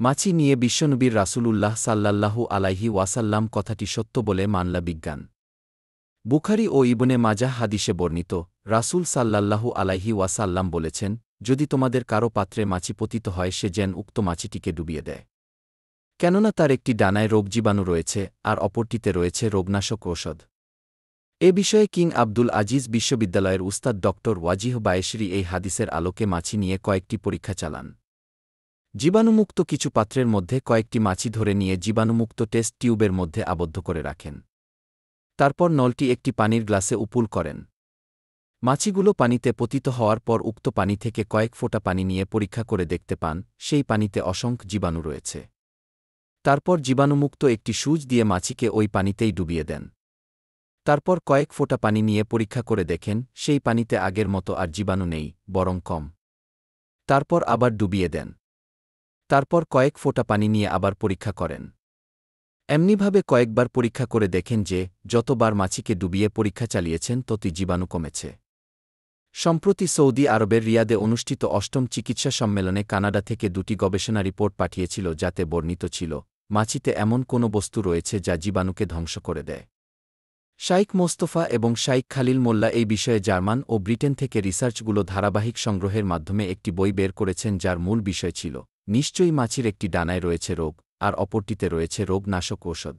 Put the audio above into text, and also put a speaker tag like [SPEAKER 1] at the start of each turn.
[SPEAKER 1] মাছি নিয়ে বিশ্বনবীর রাসূলুল্লাহ সাল্লাল্লাহু আলাইহি ওয়াসাল্লাম কথাটি সত্য বলে মানলা বিজ্ঞান। বুখারী ও ইবনে মাজাহ হাদিসে বর্ণিত, রাসূল সাল্লাল্লাহু আলাইহি ওয়াসাল্লাম বলেছেন, যদি তোমাদের কারো পাত্রে মাছি পতিত হয় সে যেন উক্ত মাছিটিকে ডুবিয়ে দেয়। কেননা তার একটি ডানায় রোগজীবাণু রয়েছে আর অপরটিতে রয়েছে রোগনাশক ঔষধ। এ বিষয়ে কিং আব্দুল আজিজ বিশ্ববিদ্যালয়ের উস্তাদ ড ওয়াজিহ বায়েশরি এই হাদিসের আলোকে মাছি নিয়ে কয়েকটি পরীক্ষা চালান। জীবাণুমুক্ত কিছু পাত্রের মধ্যে কয়েকটি মাছি ধরে নিয়ে জীবাণুমুক্ত টেস্ট টিউবের মধ্যে আবদ্ধ করে রাখেন। তারপর নলটি একটি পানির গ্লাসে উপুল করেন। মাছিগুলো পানিতে পতিত হওয়ার পর উক্ত পানি থেকে কয়েক ফোঁটা পানি নিয়ে পরীক্ষা করে দেখতে পান সেই পানিতে অসংখ্য জীবাণু রয়েছে। তারপর জীবাণুমুক্ত একটি সুচ দিয়ে মাছিকে ওই পানিতেই ডুবিয়ে দেন। তারপর কয়েক ফোঁটা পানি নিয়ে পরীক্ষা করে দেখেন সেই পানিতে আগের মতো আর জীবাণু নেই, বরং কম। তারপর আবার ডুবিয়ে দেন। তারপর কয়েক ফোঁটা পানি নিয়ে আবার পরীক্ষা করেন। এমনিভাবে কয়েকবার পরীক্ষা করে দেখেন যে যতবার মাছিকে ডুবিয়ে পরীক্ষা চালিয়েছেন ততই জীবাণু কমেছে। সম্প্রতি সৌদি আরবের রিয়াদে অনুষ্ঠিত ৮ম চিকিৎসা সম্মেলনে কানাডা থেকে ২টি গবেষণা রিপোর্ট পাঠিয়েছিল যাতে বর্ণিত ছিল, মাছিতে এমন কোনো বস্তু রয়েছে যা জীবাণুকে ধ্বংস করে দেয়। শাইখ মোস্তফা এবং শাইখ খালিল মোল্লা এই বিষয়ে জার্মান ও ব্রিটেন থেকে রিসার্চগুলো ধারাবাহিক সংগ্রহের মাধ্যমে একটি বই বের করেছেন যার মূল বিষয় ছিল, নিশ্চয়ই মাছির একটি ডানায় রয়েছে রোগ আর অপরটিতে রয়েছে রোগনাশক ঔষধ।